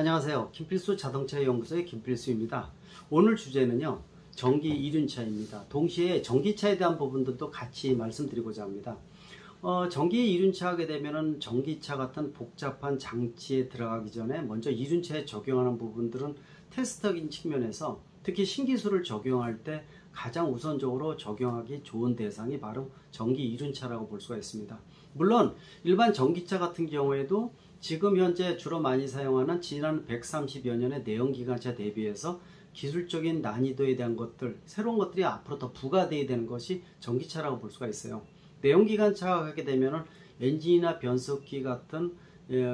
안녕하세요. 김필수 자동차 연구소의 김필수입니다. 오늘 주제는요, 전기 이륜차입니다. 동시에 전기차에 대한 부분들도 같이 말씀드리고자 합니다. 전기 이륜차 하게 되면은 전기차 같은 복잡한 장치에 들어가기 전에 먼저 이륜차에 적용하는 부분들은 테스트적인 측면에서 특히 신기술을 적용할 때 가장 우선적으로 적용하기 좋은 대상이 바로 전기 이륜차라고 볼 수가 있습니다. 물론 일반 전기차 같은 경우에도 지금 현재 주로 많이 사용하는 지난 130여 년의 내연기관차 대비해서 기술적인 난이도에 대한 것들, 새로운 것들이 앞으로 더 부과되어야 되는 것이 전기차라고 볼 수가 있어요. 내연기관차가 하게 되면 엔진이나 변속기 같은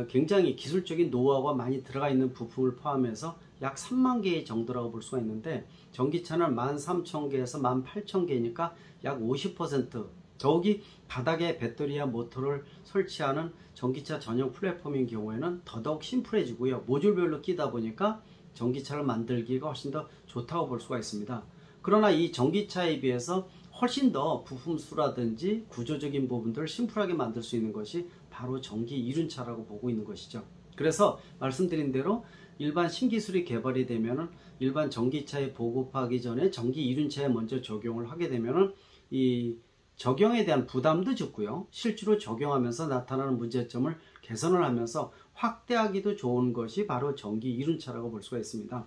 굉장히 기술적인 노하우가 많이 들어가 있는 부품을 포함해서 약 3만 개 정도라고 볼 수가 있는데, 전기차는 13,000개에서 18,000개니까 약 50%, 더욱이 바닥에 배터리와 모터를 설치하는 전기차 전용 플랫폼인 경우에는 더더욱 심플해지고요. 모듈별로 끼다 보니까 전기차를 만들기가 훨씬 더 좋다고 볼 수가 있습니다. 그러나 이 전기차에 비해서 훨씬 더 부품 수라든지 구조적인 부분들을 심플하게 만들 수 있는 것이 바로 전기 이륜차라고 보고 있는 것이죠. 그래서 말씀드린 대로 일반 신기술이 개발이 되면은 일반 전기차에 보급하기 전에 전기 이륜차에 먼저 적용을 하게 되면은 이 적용에 대한 부담도 적고요. 실제로 적용하면서 나타나는 문제점을 개선을 하면서 확대하기도 좋은 것이 바로 전기 이륜차라고 볼 수가 있습니다.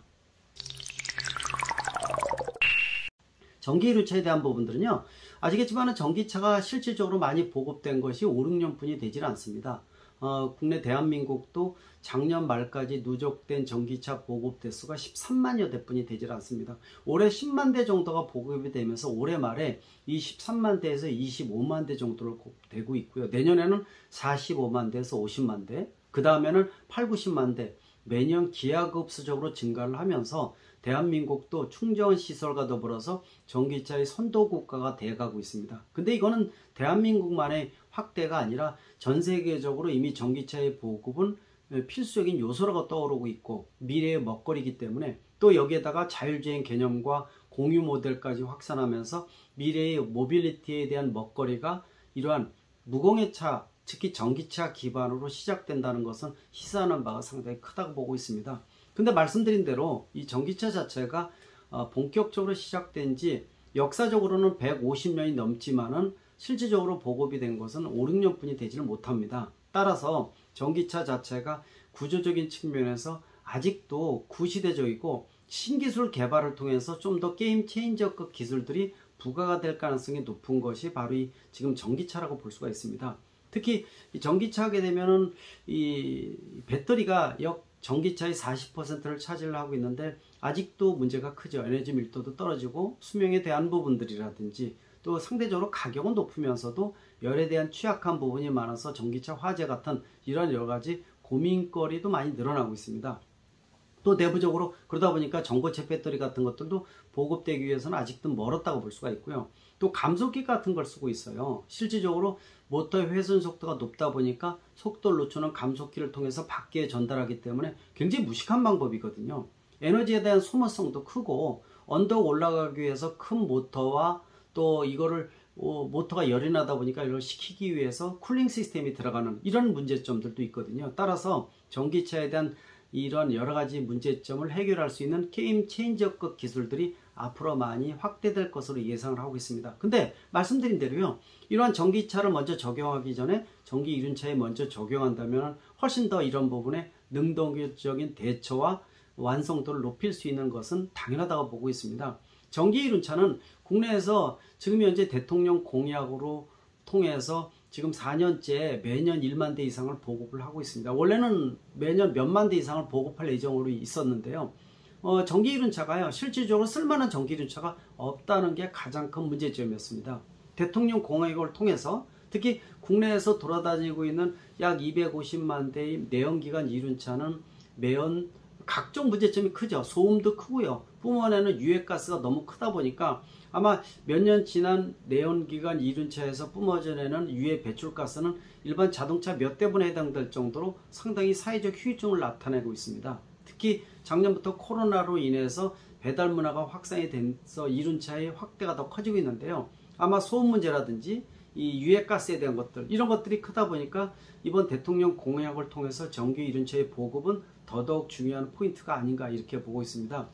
전기 이륜차에 대한 부분들은요, 아시겠지만 전기차가 실질적으로 많이 보급된 것이 5, 6년뿐이 되질 않습니다. 국내 대한민국도 작년 말까지 누적된 전기차 보급 대수가 13만여 대뿐이 되질 않습니다. 올해 10만 대 정도가 보급이 되면서 올해 말에 이 13만 대에서 25만 대 정도로 되고 있고요. 내년에는 45만 대에서 50만 대, 그 다음에는 8, 90만 대, 매년 기하급수적으로 증가를 하면서 대한민국도 충전 시설과 더불어서 전기차의 선도국가가 돼가고 있습니다. 근데 이거는 대한민국만의 확대가 아니라 전 세계적으로 이미 전기차의 보급은 필수적인 요소라고 떠오르고 있고 미래의 먹거리이기 때문에, 또 여기에다가 자율주행 개념과 공유 모델까지 확산하면서 미래의 모빌리티에 대한 먹거리가 이러한 무공해차, 특히 전기차 기반으로 시작된다는 것은 시사하는 바가 상당히 크다고 보고 있습니다. 근데 말씀드린 대로 이 전기차 자체가 본격적으로 시작된 지 역사적으로는 150년이 넘지만은 실질적으로 보급이 된 것은 5, 6년뿐이 되지를 못합니다. 따라서 전기차 자체가 구조적인 측면에서 아직도 구시대적이고 신기술 개발을 통해서 좀 더 게임 체인저급 기술들이 부과가 될 가능성이 높은 것이 바로 이 지금 전기차라고 볼 수가 있습니다. 특히 이 전기차 하게 되면은 이 배터리가 전기차의 40%를 차지를 하고 있는데 아직도 문제가 크죠. 에너지 밀도도 떨어지고 수명에 대한 부분들이라든지 또 상대적으로 가격은 높으면서도 열에 대한 취약한 부분이 많아서 전기차 화재 같은 이런 여러 가지 고민거리도 많이 늘어나고 있습니다. 또 내부적으로 그러다 보니까 전고체 배터리 같은 것들도 보급되기 위해서는 아직도 멀었다고 볼 수가 있고요. 또 감속기 같은 걸 쓰고 있어요. 실질적으로 모터의 회전 속도가 높다 보니까 속도를 늦추는 감속기를 통해서 밖에 전달하기 때문에 굉장히 무식한 방법이거든요. 에너지에 대한 소모성도 크고 언덕 올라가기 위해서 큰 모터와 또 이거를 모터가 열이 나다 보니까 이걸 식히기 위해서 쿨링 시스템이 들어가는 이런 문제점들도 있거든요. 따라서 전기차에 대한 이런 여러 가지 문제점을 해결할 수 있는 게임 체인저급 기술들이 앞으로 많이 확대될 것으로 예상을 하고 있습니다. 근데 말씀드린 대로요, 이러한 전기차를 먼저 적용하기 전에 전기 이륜차에 먼저 적용한다면 훨씬 더 이런 부분에 능동적인 대처와 완성도를 높일 수 있는 것은 당연하다고 보고 있습니다. 전기 이륜차는 국내에서 지금 현재 대통령 공약으로 통해서 지금 4년째 매년 1만 대 이상을 보급을 하고 있습니다. 원래는 매년 몇만 대 이상을 보급할 예정으로 있었는데요. 전기 이륜차가요, 실질적으로 쓸만한 전기 이륜차가 없다는 게 가장 큰 문제점이었습니다. 대통령 공약을 통해서 특히 국내에서 돌아다니고 있는 약 250만 대의 내연기관 이륜차는 매연 각종 문제점이 크죠. 소음도 크고요. 뿜어내는 유해가스가 너무 크다 보니까 아마 몇 년 지난 내연기관 이륜차에서 뿜어져내는 유해 배출가스는 일반 자동차 몇 대분에 해당될 정도로 상당히 사회적 휴유증을 나타내고 있습니다. 특히 작년부터 코로나로 인해서 배달 문화가 확산이 돼서 이륜차의 확대가 더 커지고 있는데요. 아마 소음 문제라든지 이 유해가스에 대한 것들, 이런 것들이 크다 보니까 이번 대통령 공약을 통해서 정기 이륜차의 보급은 더더욱 중요한 포인트가 아닌가 이렇게 보고 있습니다.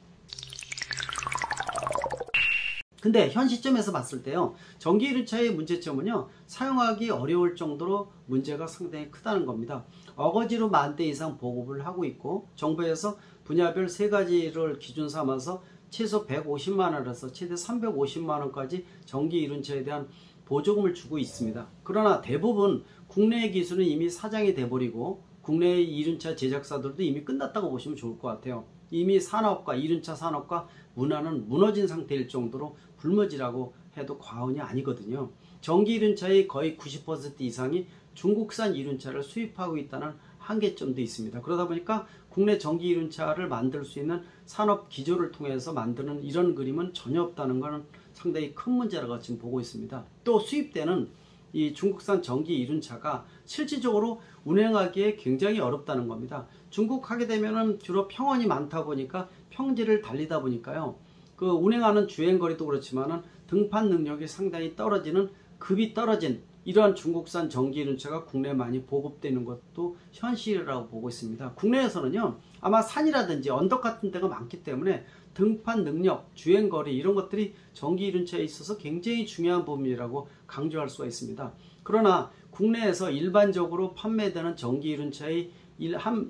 근데 현 시점에서 봤을 때요, 전기 이륜차의 문제점은요, 사용하기 어려울 정도로 문제가 상당히 크다는 겁니다. 어거지로 10,000대 이상 보급을 하고 있고, 정부에서 분야별 3가지를 기준 삼아서 최소 150만원에서 최대 350만원까지 전기 이륜차에 대한 보조금을 주고 있습니다. 그러나 대부분 국내의 기술은 이미 사장이 돼버리고 국내의 이륜차 제작사들도 이미 끝났다고 보시면 좋을 것 같아요. 이미 산업과 이륜차 산업과 문화는 무너진 상태일 정도로 굶어지라고 해도 과언이 아니거든요. 전기 이륜차의 거의 90% 이상이 중국산 이륜차를 수입하고 있다는 한계점도 있습니다. 그러다 보니까 국내 전기 이륜차를 만들 수 있는 산업 기조를 통해서 만드는 이런 그림은 전혀 없다는 것은 상당히 큰 문제라고 지금 보고 있습니다. 또 수입되는 이 중국산 전기 이륜차가 실질적으로 운행하기에 굉장히 어렵다는 겁니다. 중국 하게 되면은 주로 평원이 많다 보니까 평지를 달리다 보니까요, 그 운행하는 주행거리도 그렇지만은 등판 능력이 상당히 떨어지는, 급이 떨어진 이러한 중국산 전기 이륜차가 국내에 많이 보급되는 것도 현실이라고 보고 있습니다. 국내에서는요, 아마 산이라든지 언덕 같은 데가 많기 때문에 등판 능력, 주행거리 이런 것들이 전기 이륜차에 있어서 굉장히 중요한 부분이라고 강조할 수가 있습니다. 그러나 국내에서 일반적으로 판매되는 전기 이륜차의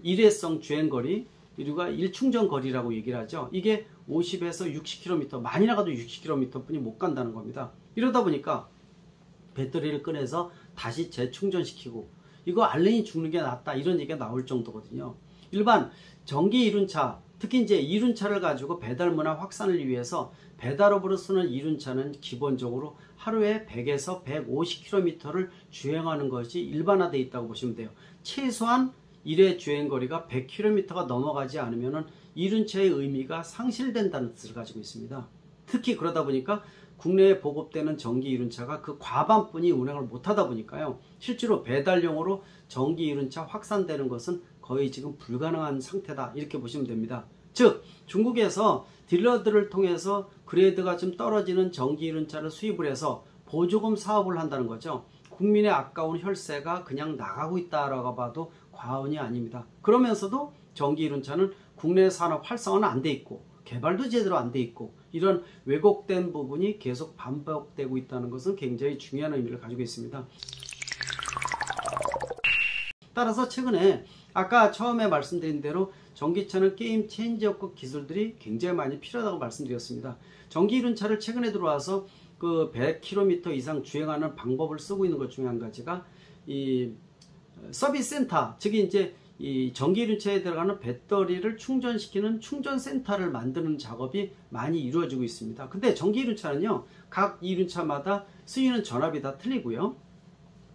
일회성 주행거리, 우리가 일충전거리라고 얘기를 하죠. 이게 50에서 60km, 많이 나가도 60km 뿐이 못 간다는 겁니다. 이러다 보니까 배터리를 꺼내서 다시 재충전시키고, 이거 알랭이 죽는 게 낫다 이런 얘기가 나올 정도거든요. 일반 전기 이륜차, 특히 이제 이륜차를 가지고 배달 문화 확산을 위해서 배달업으로 쓰는 이륜차는 기본적으로 하루에 100에서 150km를 주행하는 것이 일반화되어 있다고 보시면 돼요. 최소한 1회 주행거리가 100km가 넘어가지 않으면 이륜차의 의미가 상실된다는 뜻을 가지고 있습니다. 특히 그러다 보니까 국내에 보급되는 전기 이륜차가 그 과반뿐이 운행을 못하다 보니까요, 실제로 배달용으로 전기 이륜차 확산되는 것은 거의 지금 불가능한 상태다 이렇게 보시면 됩니다. 즉 중국에서 딜러들을 통해서 그레이드가 좀 떨어지는 전기 이륜차를 수입을 해서 보조금 사업을 한다는 거죠. 국민의 아까운 혈세가 그냥 나가고 있다라고 봐도 과언이 아닙니다. 그러면서도 전기 이륜차는 국내 산업 활성화는 안 돼 있고 개발도 제대로 안 돼 있고, 이런 왜곡된 부분이 계속 반복되고 있다는 것은 굉장히 중요한 의미를 가지고 있습니다. 따라서 최근에 아까 처음에 말씀드린 대로 전기차는 게임 체인지업급 기술들이 굉장히 많이 필요하다고 말씀드렸습니다. 전기 이륜차를 최근에 들어와서 그 100km 이상 주행하는 방법을 쓰고 있는 것 중에 한 가지가 이 서비스 센터, 즉 이제 이 전기 이륜차에 들어가는 배터리를 충전시키는 충전센터를 만드는 작업이 많이 이루어지고 있습니다. 근데 전기 이륜차는요, 각 이륜차마다 쓰이는 전압이 다 틀리고요,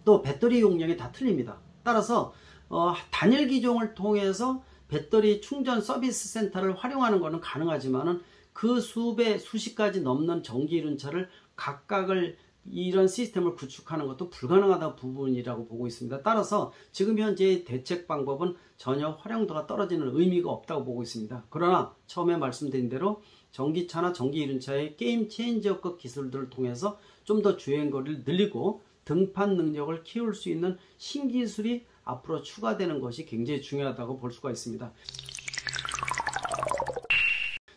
또 배터리 용량이 다 틀립니다. 따라서 단일 기종을 통해서 배터리 충전 서비스 센터를 활용하는 것은 가능하지만은 그 수배, 수십 가지 넘는 전기 이륜차를 각각을 이런 시스템을 구축하는 것도 불가능하다 부분이라고 보고 있습니다. 따라서 지금 현재의 대책 방법은 전혀 활용도가 떨어지는 의미가 없다고 보고 있습니다. 그러나 처음에 말씀드린 대로 전기차나 전기 이륜차의 게임 체인지업급 기술들을 통해서 좀 더 주행거리를 늘리고 등판 능력을 키울 수 있는 신기술이 앞으로 추가되는 것이 굉장히 중요하다고 볼 수가 있습니다.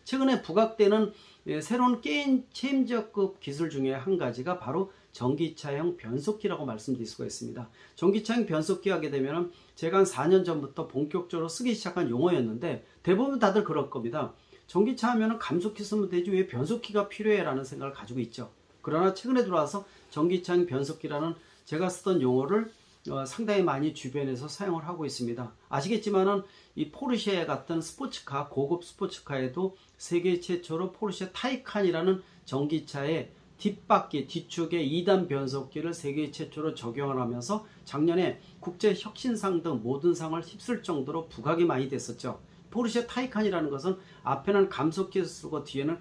최근에 부각되는 새로운 게임 체인지업급 기술 중에 한 가지가 바로 전기차형 변속기라고 말씀드릴 수가 있습니다. 전기차형 변속기 하게 되면 제가 한 4년 전부터 본격적으로 쓰기 시작한 용어였는데, 대부분 다들 그럴 겁니다. 전기차 하면 감속기 쓰면 되지 왜 변속기가 필요해 라는 생각을 가지고 있죠. 그러나 최근에 들어와서 전기차형 변속기라는 제가 쓰던 용어를 상당히 많이 주변에서 사용을 하고 있습니다. 아시겠지만은 이 포르쉐 같은 스포츠카, 고급 스포츠카에도 세계 최초로 포르쉐 타이칸이라는 전기차의 뒷바퀴, 뒤축에 2단 변속기를 세계 최초로 적용을 하면서 작년에 국제 혁신상 등 모든 상을 휩쓸 정도로 부각이 많이 됐었죠. 포르쉐 타이칸이라는 것은 앞에는 감속기를 쓰고 뒤에는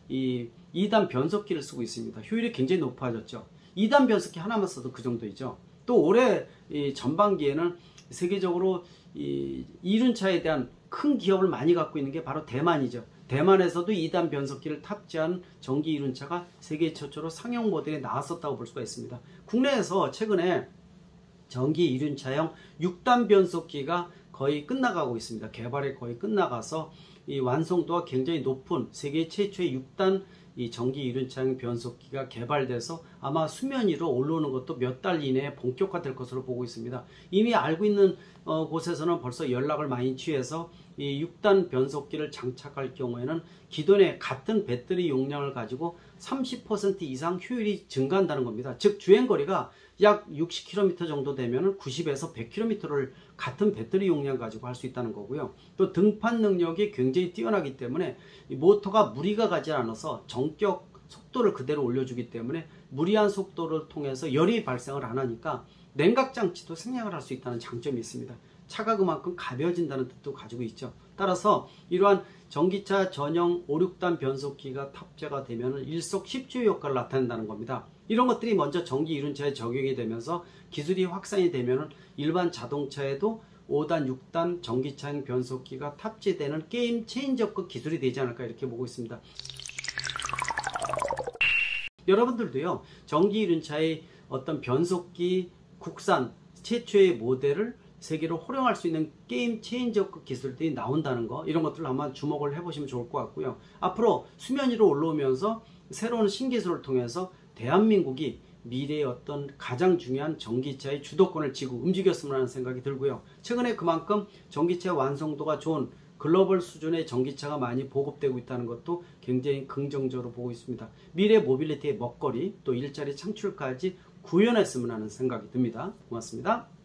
2단 변속기를 쓰고 있습니다. 효율이 굉장히 높아졌죠. 2단 변속기 하나만 써도 그 정도이죠. 또 올해 전반기에는 세계적으로 이륜차에 대한 큰 기업을 많이 갖고 있는 게 바로 대만이죠. 대만에서도 2단 변속기를 탑재한 전기 이륜차가 세계 최초로 상용 모델에 나왔었다고 볼 수가 있습니다. 국내에서 최근에 전기 이륜차형 6단 변속기가 거의 끝나가고 있습니다. 개발이 거의 끝나가서 이 완성도가 굉장히 높은 세계 최초의 6단 이 전기 이륜차형 변속기가 개발돼서 아마 수면 위로 올라오는 것도 몇 달 이내에 본격화될 것으로 보고 있습니다. 이미 알고 있는 곳에서는 벌써 연락을 많이 취해서 이 6단 변속기를 장착할 경우에는 기존의 같은 배터리 용량을 가지고 30% 이상 효율이 증가한다는 겁니다. 즉 주행거리가 약 60km 정도 되면 90에서 100km를 같은 배터리 용량 가지고 할 수 있다는 거고요. 또 등판 능력이 굉장히 뛰어나기 때문에 이 모터가 무리가 가지 않아서 정격 속도를 그대로 올려주기 때문에 무리한 속도를 통해서 열이 발생을 안 하니까 냉각 장치도 생략을 할 수 있다는 장점이 있습니다. 차가 그만큼 가벼워진다는 뜻도 가지고 있죠. 따라서 이러한 전기차 전용 5, 6단 변속기가 탑재가 되면 일석십조의 효과를 나타낸다는 겁니다. 이런 것들이 먼저 전기 이륜차에 적용이 되면서 기술이 확산이 되면 일반 자동차에도 5단, 6단 전기차형 변속기가 탑재되는 게임 체인저급 기술이 되지 않을까 이렇게 보고 있습니다. 여러분들도요, 전기 이륜차의 어떤 변속기 국산 최초의 모델을 세계로 호령할 수 있는 게임 체인저급 기술들이 나온다는 거, 이런 것들을 한번 주목을 해보시면 좋을 것 같고요. 앞으로 수면 위로 올라오면서 새로운 신기술을 통해서 대한민국이 미래의 어떤 가장 중요한 전기차의 주도권을 쥐고 움직였으면 하는 생각이 들고요. 최근에 그만큼 전기차 완성도가 좋은 글로벌 수준의 전기차가 많이 보급되고 있다는 것도 굉장히 긍정적으로 보고 있습니다. 미래 모빌리티의 먹거리 또 일자리 창출까지 구현했으면 하는 생각이 듭니다. 고맙습니다.